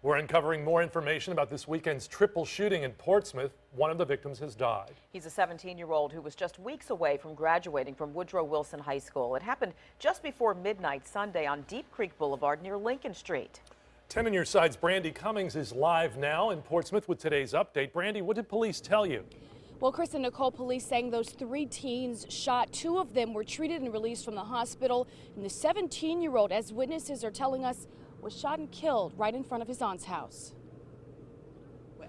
We're uncovering more information about this weekend's triple shooting in Portsmouth. One of the victims has died. He's a 17-year-old who was just weeks away from graduating from Woodrow Wilson High School. It happened just before midnight Sunday on Deep Creek Boulevard near Lincoln Street. 10 on your side's Brandi Cummings is live now in Portsmouth with today's update. Brandi, what did police tell you? Well, Chris and Nicole, police saying those 3 teens shot. 2 of them were treated and released from the hospital. And the 17-year-old, as witnesses are telling us, was shot and killed right in front of his aunt's house.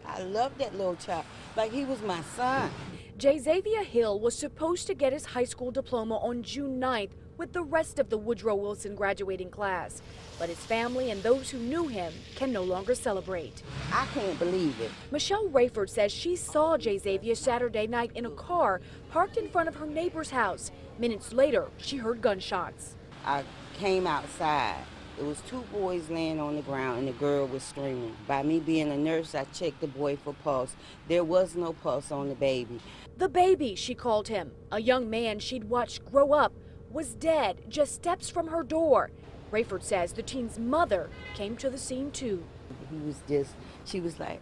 I love that little child, like he was my son. Xavier Hill was supposed to get his high school diploma on June 9th with the rest of the Woodrow Wilson graduating class. But his family and those who knew him can no longer celebrate. I can't believe it. Michelle Rayford says she saw Xavier Saturday night in a car parked in front of her neighbor's house. Minutes later, she heard gunshots. I came outside. There was 2 boys laying on the ground and the girl was screaming. By me being a nurse, I checked the boy for pulse. There was no pulse on the baby. The baby, she called him, a young man she'd watched grow up, was dead just steps from her door. Rayford says the teen's mother came to the scene too. She was like,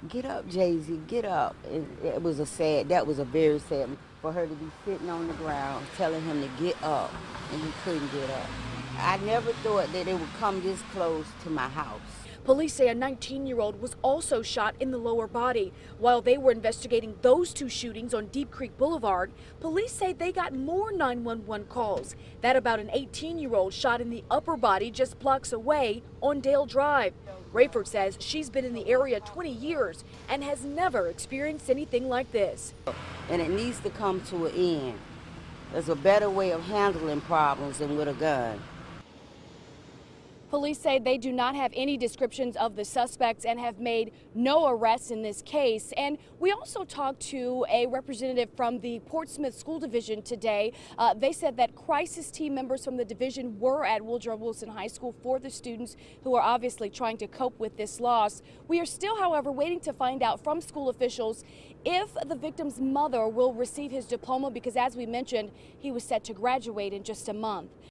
"Get up, Jay-Z, get up." That was a very sad, for her to be sitting on the ground telling him to get up and he couldn't get up. I never thought that it would come this close to my house. Police say a 19-year-old was also shot in the lower body. While they were investigating those 2 shootings on Deep Creek Boulevard, police say they got more 911 calls. That about an 18-year-old shot in the upper body just blocks away on Dale Drive. Rayford says she's been in the area 20 years and has never experienced anything like this. And it needs to come to an end. There's a better way of handling problems than with a gun. Police say they do not have any descriptions of the suspects and have made no arrests in this case. And we also talked to a representative from the Portsmouth School Division today. They said that crisis team members from the division were at Woodrow Wilson High School for the students who are obviously trying to cope with this loss. We are still, however, waiting to find out from school officials if the victim's mother will receive his diploma because, as we mentioned, he was set to graduate in just a month.